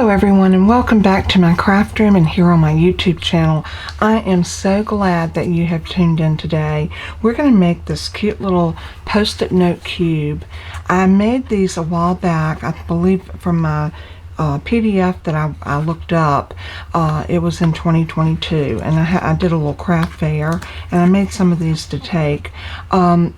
Hello everyone, and welcome back to my craft room and here on my YouTube channel. I am so glad that you have tuned in today. We're going to make this cute little post-it note cube. I made these a while back, I believe from my PDF that I looked up. It was in 2022, and I did a little craft fair, and I made some of these to take.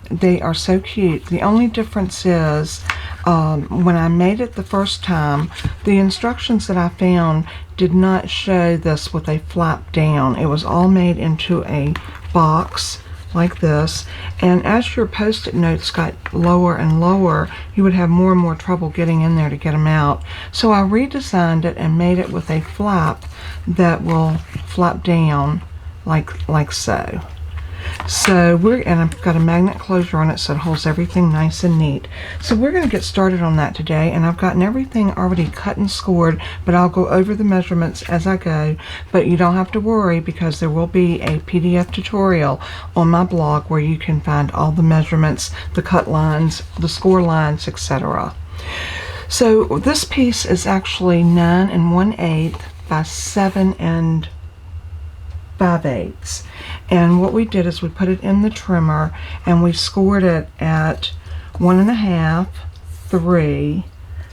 They are so cute. The only difference is when I made it the first time, the instructions that I found did not show this with a flap down. It was all made into a box like this, and as your post-it notes got lower and lower, you would have more and more trouble getting in there to get them out. So I redesigned it and made it with a flap that will flap down like so. So and I've got a magnet closure on it so it holds everything nice and neat. So we're going to get started on that today, and I've gotten everything already cut and scored, but I'll go over the measurements as I go. But you don't have to worry, because there will be a PDF tutorial on my blog where you can find all the measurements, the cut lines, the score lines, etc. So this piece is actually 9 1/8 by 7 5/8, and what we did is we put it in the trimmer and we scored it at 1 1/2, 3,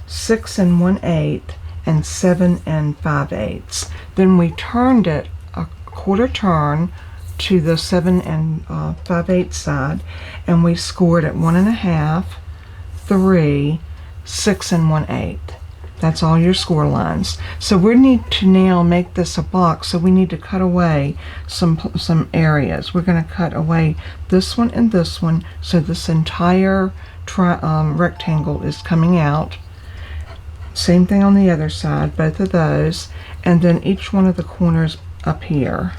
6 1/8, and 7 5/8. Then we turned it a quarter turn to the 7 5/8 side, and we scored at 1 1/2, 3, 6 1/8. That's all your score lines. So we need to now make this a box, so we need to cut away some areas. We're going to cut away this one and this one, so this entire rectangle is coming out. Same thing on the other side, both of those, and then each one of the corners up here.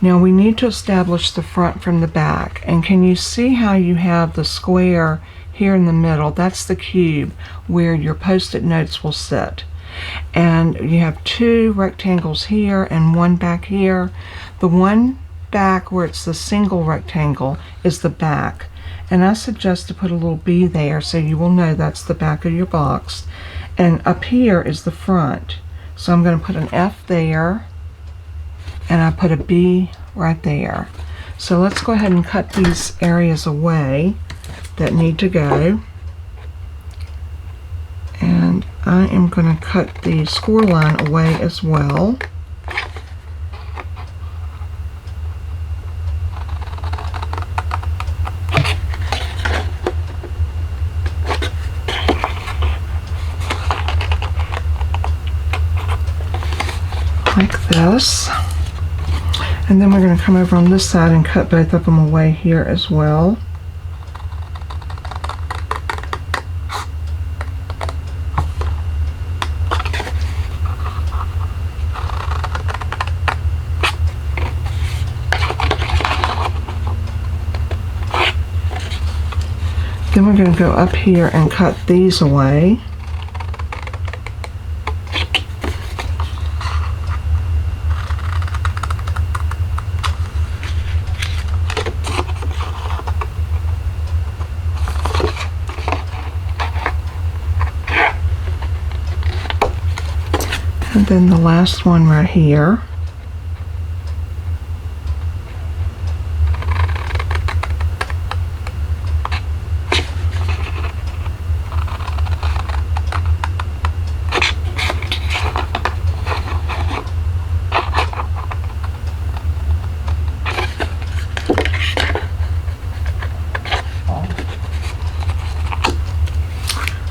Now we need to establish the front from the back, and can you see how you have the square here in the middle? That's the cube where your post-it notes will sit, and you have 2 rectangles here and 1 back here. The one back where it's the single rectangle is the back, and I suggest to put a little B there so you will know that's the back of your box, and up here is the front. So I'm going to put an F there, and I put a B right there. So let's go ahead and cut these areas away that need to go, and I am going to cut the score line away as well. Like this, and then we're going to come over on this side and cut both of them away here as well. Then we're going to go up here and cut these away. And then the last one right here.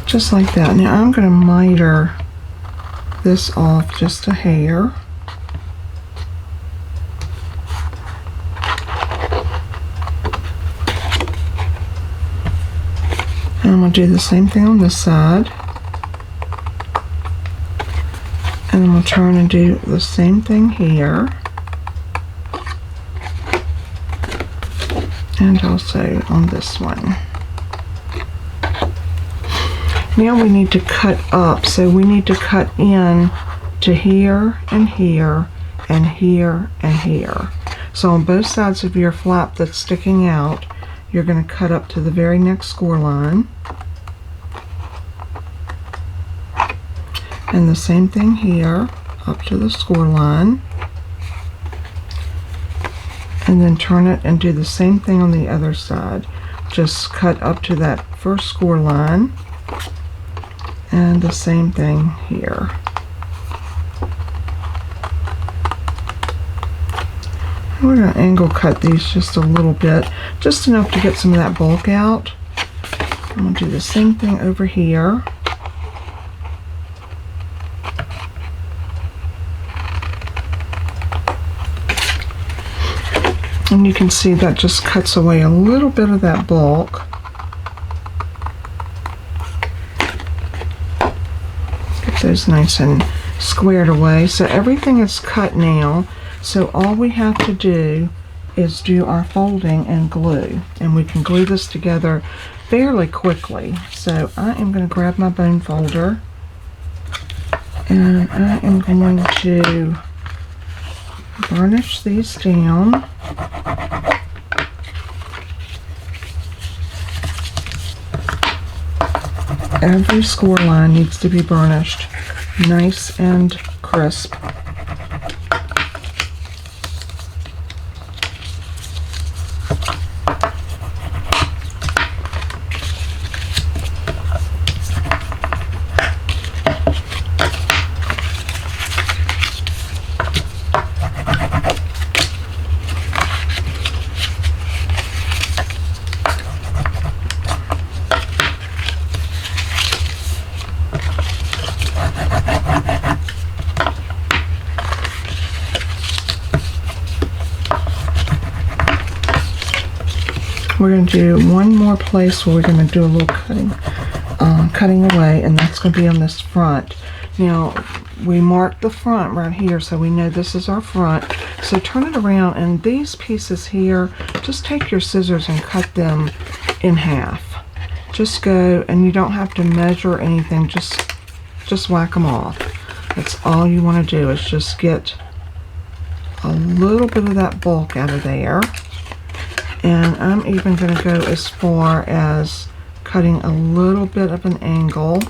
Just like that. Now I'm going to miter this off just a hair. And I'm going to do the same thing on this side. And I'm going to turn and do the same thing here. And also on this one. Now we need to cut up, so we need to cut in to here and here and here and here. So on both sides of your flap that's sticking out, you're going to cut up to the very next score line. And the same thing here, up to the score line. And then turn it and do the same thing on the other side. Just cut up to that first score line. And the same thing here. We're going to angle cut these just a little bit, just enough to get some of that bulk out. I'm going to do the same thing over here. And you can see that just cuts away a little bit of that bulk. Get those nice and squared away. So everything is cut now. So all we have to do is do our folding and glue. And we can glue this together fairly quickly. So I am going to grab my bone folder. And I am going to burnish these down. Every score line needs to be burnished nice and crisp. We're going to do one more place where we're going to do a little cutting away, and that's going to be on this front. Now, we marked the front right here, so we know this is our front. So turn it around, and these pieces here, just take your scissors and cut them in half. Just go, and you don't have to measure anything, just whack them off. That's all you want to do, is just get a little bit of that bulk out of there. And I'm even going to go as far as cutting a little bit of an angle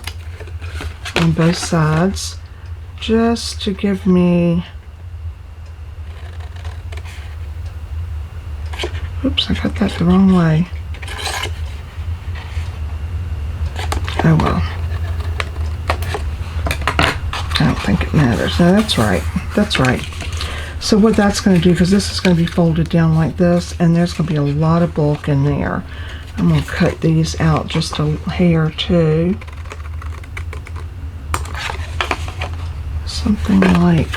on both sides, just to give me, oops, I cut that the wrong way. Oh well. I don't think it matters. No, that's right. That's right. So what that's going to do, because this is going to be folded down like this, and there's going to be a lot of bulk in there. I'm going to cut these out just a hair too. Something like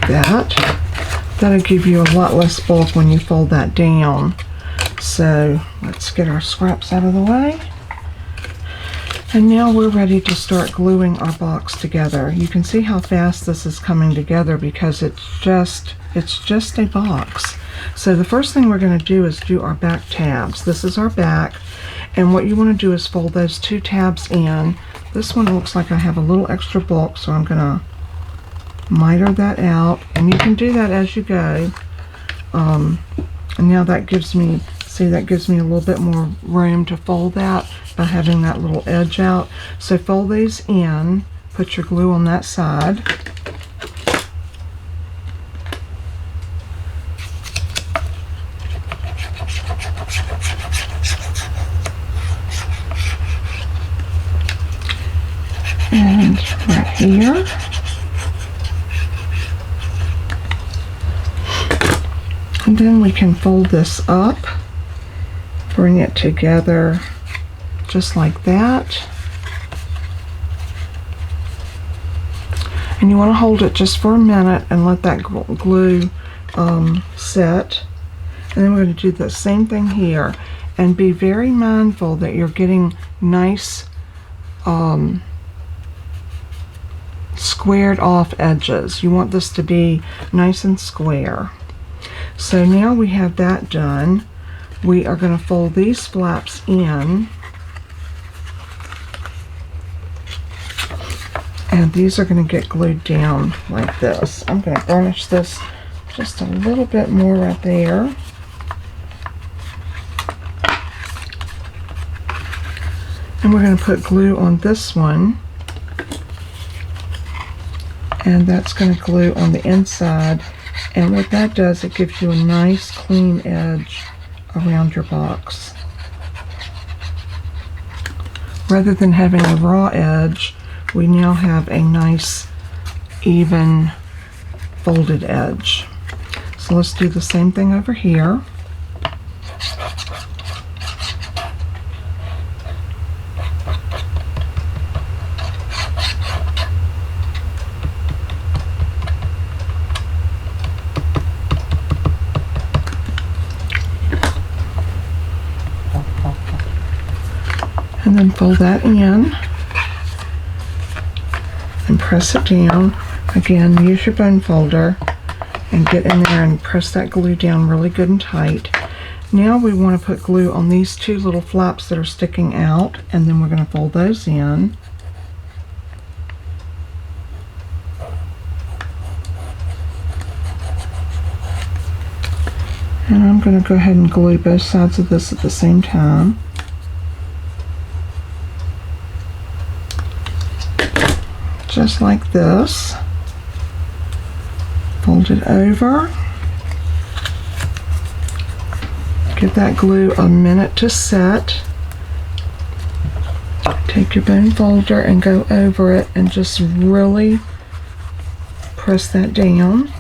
that. That'll give you a lot less bulk when you fold that down. So let's get our scraps out of the way. And now we're ready to start gluing our box together. You can see how fast this is coming together because it's just a box. So the first thing we're going to do is do our back tabs. This is our back, and what you want to do is fold those two tabs in. This one looks like I have a little extra bulk, so I'm going to miter that out, and you can do that as you go. And now that gives me, see, that gives me a little bit more room to fold that by having that little edge out. So fold these in, put your glue on that side. And right here. And then we can fold this up, bring it together just like that. And you want to hold it just for a minute and let that glue set. And then we're going to do the same thing here, and be very mindful that you're getting nice squared off edges. You want this to be nice and square. So now we have that done. We are going to fold these flaps in, and these are going to get glued down like this. I'm going to burnish this just a little bit more right there. And we're going to put glue on this one, and that's going to glue on the inside, and what that does, it gives you a nice clean edge around your box. Rather than having a raw edge, we now have a nice even folded edge. So let's do the same thing over here. And then fold that in and press it down. Again, use your bone folder and get in there and press that glue down really good and tight. Now we want to put glue on these two little flaps that are sticking out, and then we're going to fold those in. And I'm going to go ahead and glue both sides of this at the same time. Just like this. Fold it over. Give that glue a minute to set. Take your bone folder and go over it and just really press that down.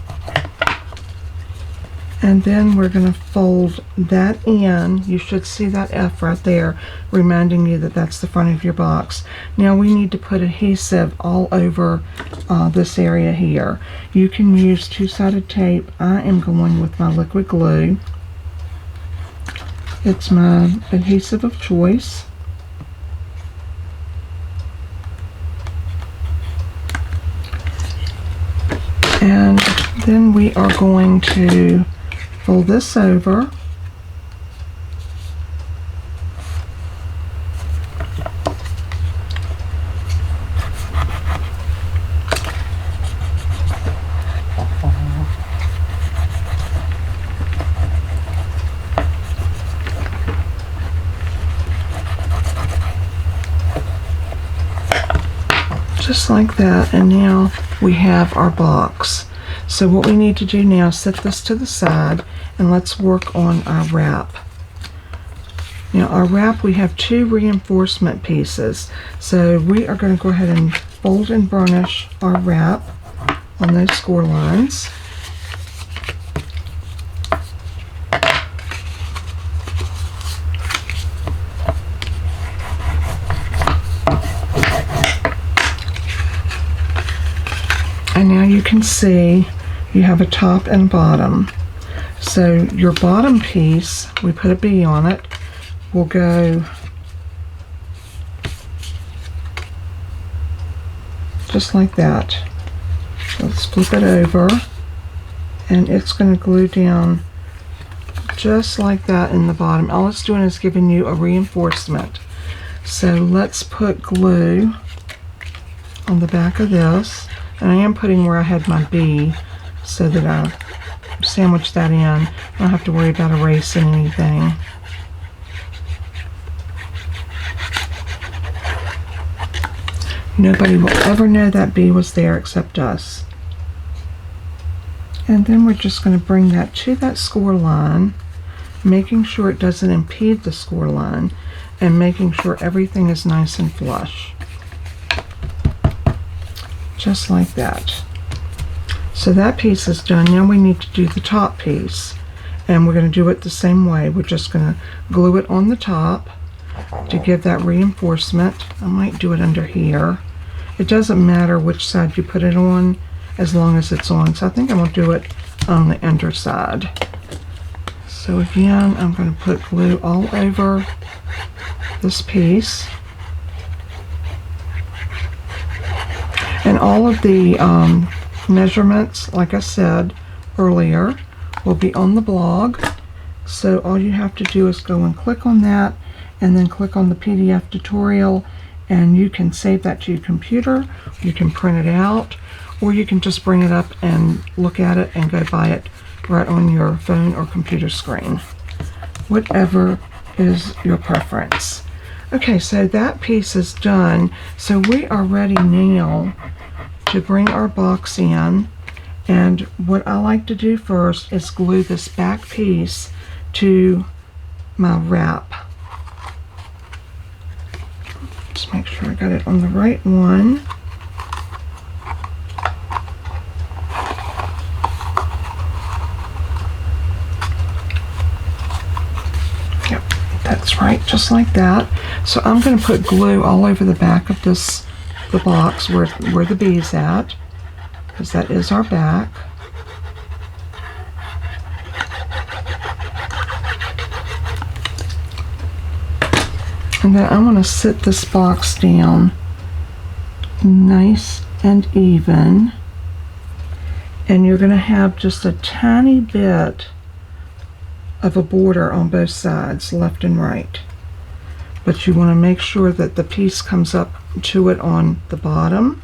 And then we're going to fold that in. You should see that F right there, reminding you that that's the front of your box. Now we need to put adhesive all over this area here. You can use two-sided tape. I am going with my liquid glue. It's my adhesive of choice. And then we are going to fold this over. Just like that, and now we have our box. So what we need to do now is set this to the side and let's work on our wrap. Now our wrap, we have two reinforcement pieces. So we are going to go ahead and fold and burnish our wrap on those score lines. And now you can see you have a top and bottom. So your bottom piece, we put a B on it, will go just like that. So let's flip it over, and it's going to glue down just like that in the bottom. All it's doing is giving you a reinforcement. So let's put glue on the back of this. And I am putting where I had my B so that I sandwich that in. I don't have to worry about erasing anything. Nobody will ever know that B was there except us. And then we're just going to bring that to that score line, making sure it doesn't impede the score line, and making sure everything is nice and flush. Just like that. So that piece is done. Now we need to do the top piece, and we're going to do it the same way. We're just going to glue it on the top to give that reinforcement. I might do it under here. It doesn't matter which side you put it on as long as it's on. So I think I'm going to do it on the underside. So again, I'm going to put glue all over this piece. And all of the measurements, like I said earlier, will be on the blog. So all you have to do is go and click on that, and then click on the PDF tutorial, and you can save that to your computer. You can print it out, or you can just bring it up and look at it and go by it right on your phone or computer screen. Whatever is your preference. Okay, so that piece is done. So we are ready now to bring our box in. And what I like to do first is glue this back piece to my wrap. Just make sure I got it on the right one. Yep, that's right, just like that. So I'm going to put glue all over the back of the box where the bee's at, because that is our back. And then I'm going to sit this box down nice and even. And you're going to have just a tiny bit of a border on both sides, left and right. But you want to make sure that the piece comes up to it on the bottom.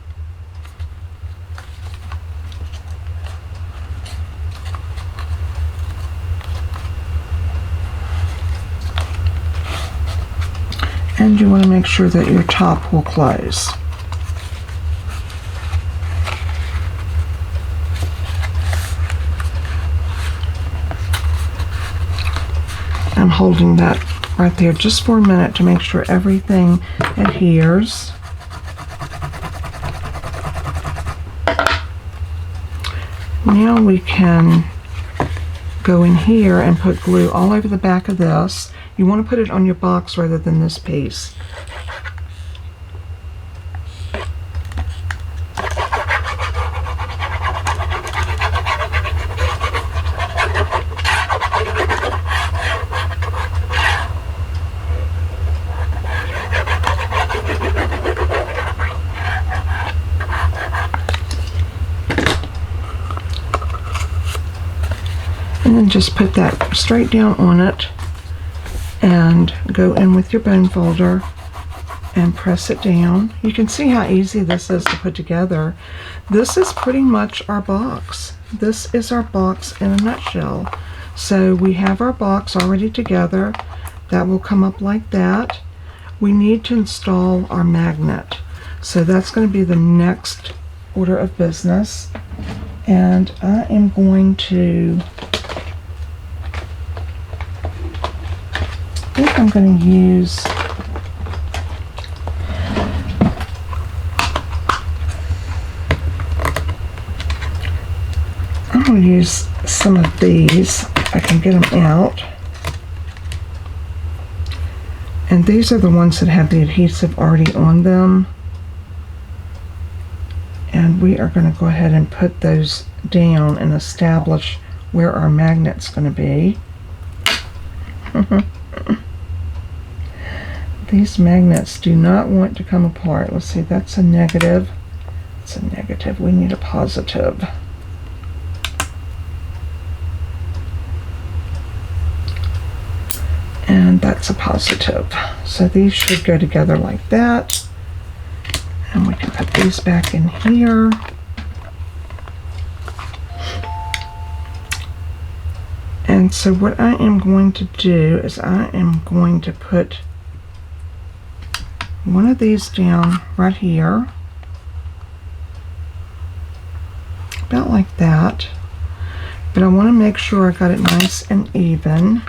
And you want to make sure that your top will close. I'm holding that right there just for a minute to make sure everything adheres. Now we can go in here and put glue all over the back of this. You want to put it on your box rather than this piece. And then just put that straight down on it and go in with your bone folder and press it down. You can see how easy this is to put together. This is pretty much our box. This is our box in a nutshell. So we have our box already together. That will come up like that. We need to install our magnet. So that's going to be the next order of business. And I am going to I think I'm going to use some of these. I can get them out. And these are the ones that have the adhesive already on them. And we are going to go ahead and put those down and establish where our magnet's going to be. These magnets do not want to come apart. Let's see, that's a negative. It's a negative. We need a positive. And that's a positive. So these should go together like that. And we can put these back in here. And so what I am going to do is I am going to put one of these down right here, about like that, but I want to make sure I got it nice and even.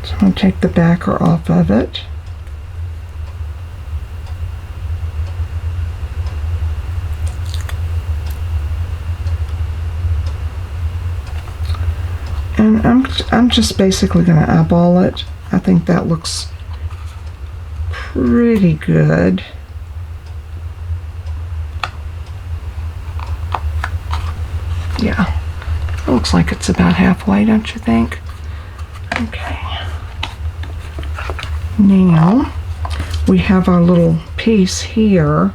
So I'm going to take the backer off of it. And I'm just basically going to eyeball it. I think that looks pretty good. Yeah, it looks like it's about halfway, don't you think? Okay. Now we have our little piece here,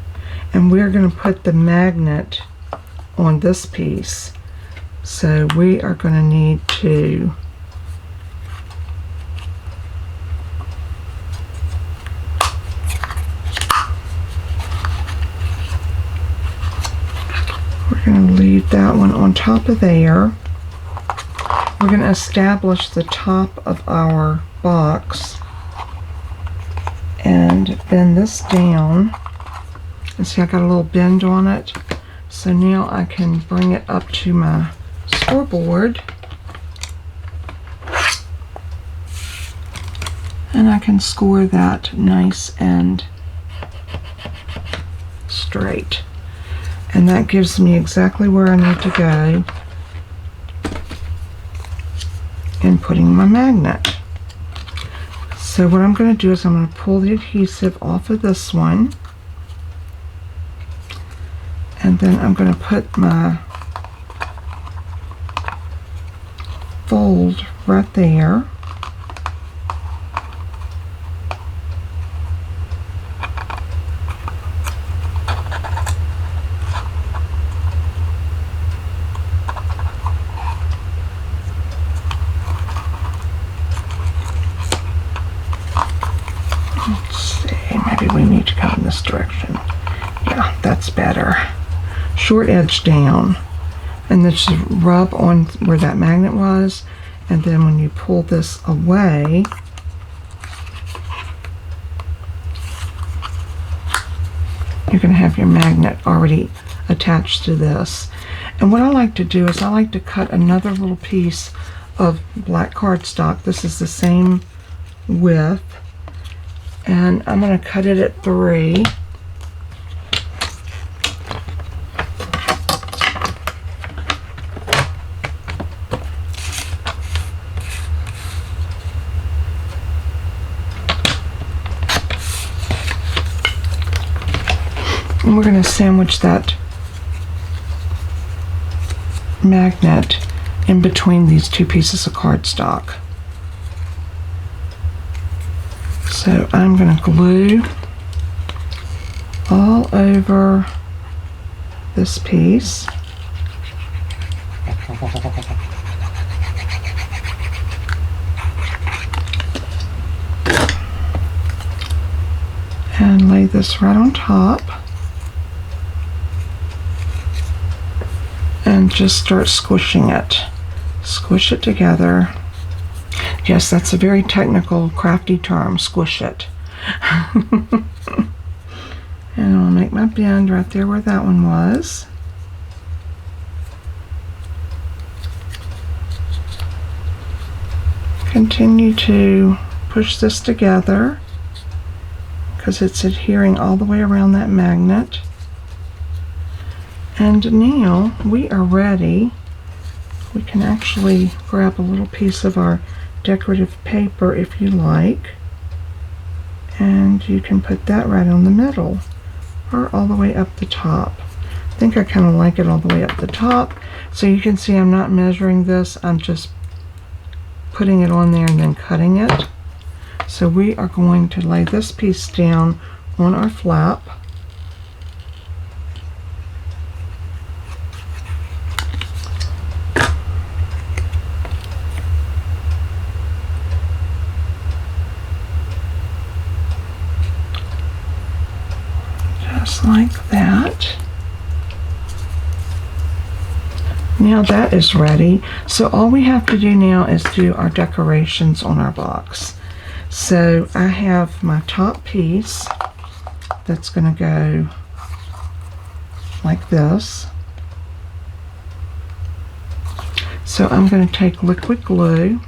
and we're going to put the magnet on this piece. So we are going to need to leave that one on top of there. we're going to establish the top of our box and bend this down. And see, I got a little bend on it. So now I can bring it up to my scoreboard. And I can score that nice and straight. And that gives me exactly where I need to go in putting my magnet. So what I'm going to do is I'm going to pull the adhesive off of this one. And then I'm going to put my fold right there. Let's see, maybe we need to go in this direction. Yeah, that's better. Short edge down, and then just rub on where that magnet was, and then when you pull this away, you're going to have your magnet already attached to this. And what I like to do is I like to cut another little piece of black cardstock. This is the same width, and I'm going to cut it at 3. And we're going to sandwich that magnet in between these two pieces of cardstock. So I'm going to glue all over this piece. And lay this right on top. And just start squishing it. Squish it together. Yes, that's a very technical, crafty term, squish it. And I'll make my bend right there where that one was. Continue to push this together because it's adhering all the way around that magnet. And now we are ready. We can actually grab a little piece of our decorative paper if you like, and you can put that right on the middle or all the way up the top. I think I kind of like it all the way up the top. So you can see I'm not measuring this, I'm just putting it on there and then cutting it. So we are going to lay this piece down on our flap. Just like that. Now that is ready. So all we have to do now is do our decorations on our box. So I have my top piece that's going to go like this. So I'm going to take liquid glue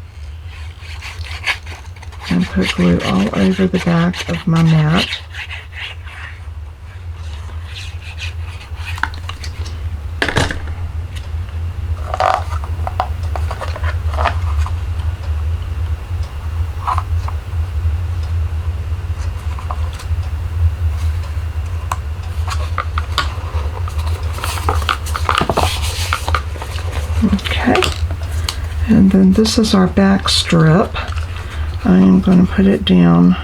and put glue all over the back of my mat. Okay, and then this is our back strip. I am going to put it down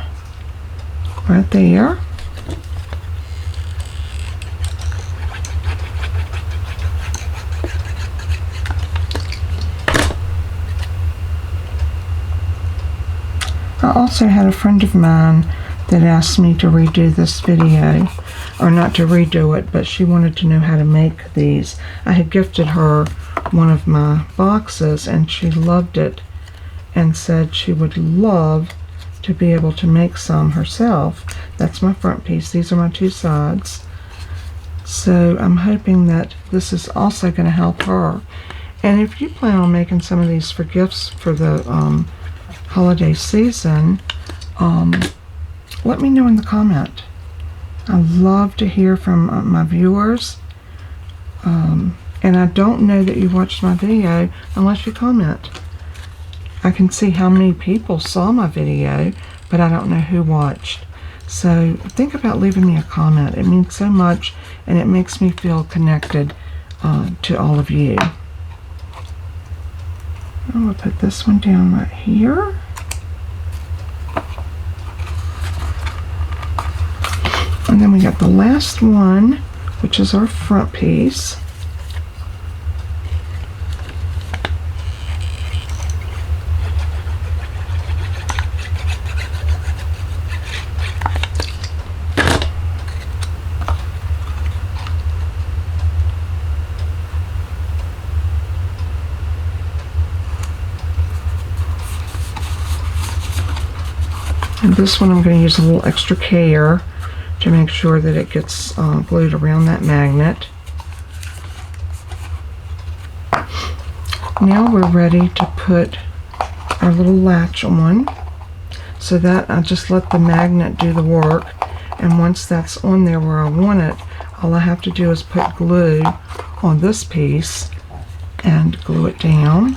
right there. I also had a friend of mine that asked me to redo this video. or not to redo it, but she wanted to know how to make these. I had gifted her one of my boxes, and she loved it and said she would love to be able to make some herself. That's my front piece. These are my two sides. So I'm hoping that this is also going to help her. And if you plan on making some of these for gifts for the holiday season, let me know in the comment. I love to hear from my viewers. And I don't know that you watched my video unless you comment. I can see how many people saw my video, but I don't know who watched. So think about leaving me a comment. It means so much, and it makes me feel connected to all of you. I'm going to put this one down right here. And then we got the last one, which is our front piece. And this one I'm going to use a little extra care to make sure that it gets glued around that magnet. Now we're ready to put our little latch on. So that I just let the magnet do the work, and once that's on there where I want it, all I have to do is put glue on this piece and glue it down.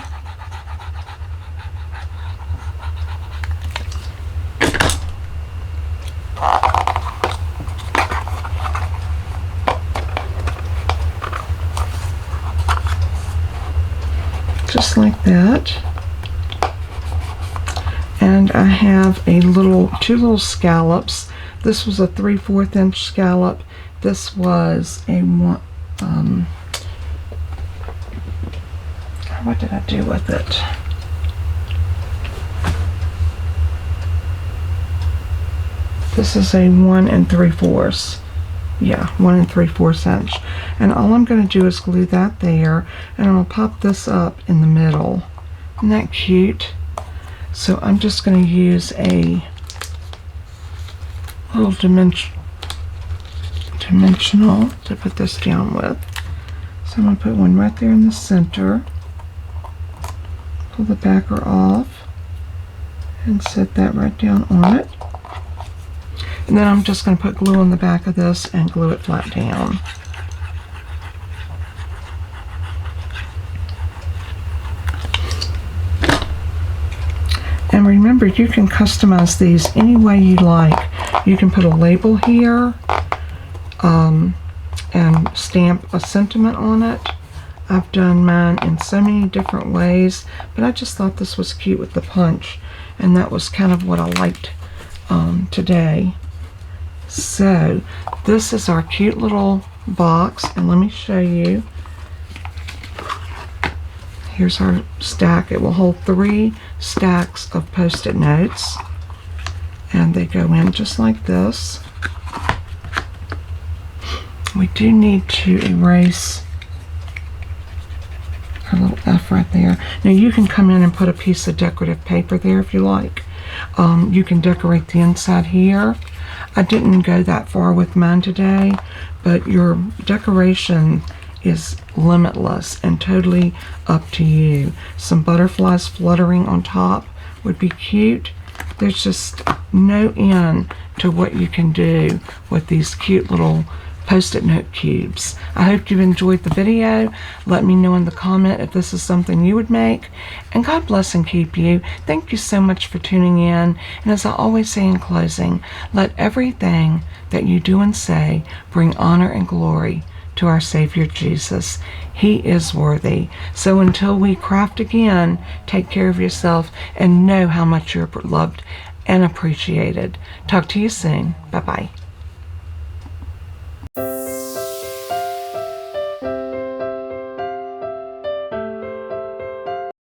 Just like that. And I have two little scallops. This was a 3/4 inch scallop. This was a what did I do with it? This is a 1 3/4. Yeah, 1 3/4 inch. And all I'm going to do is glue that there, and I'll pop this up in the middle. Isn't that cute? So I'm just going to use a little dimensional to put this down with. So I'm going to put one right there in the center. Pull the backer off and set that right down on it. And then I'm just going to put glue on the back of this and glue it flat down. And remember, you can customize these any way you like. You can put a label here and stamp a sentiment on it. I've done mine in so many different ways, but I just thought this was cute with the punch, and that was kind of what I liked today. So this is our cute little box, and let me show you. Here's our stack. It will hold 3 stacks of Post-it notes, and they go in just like this. We do need to erase our little F right there. Now you can come in and put a piece of decorative paper there if you like. You can decorate the inside here. I didn't go that far with mine today, but your decoration is limitless and totally up to you. Some butterflies fluttering on top would be cute. There's just no end to what you can do with these cute little Post-it note cubes. I hope you've enjoyed the video. Let me know in the comment if this is something you would make. And God bless and keep you. Thank you so much for tuning in. And as I always say in closing, let everything that you do and say bring honor and glory to our Savior Jesus. He is worthy. So until we craft again, take care of yourself and know how much you're loved and appreciated. Talk to you soon. Bye-bye.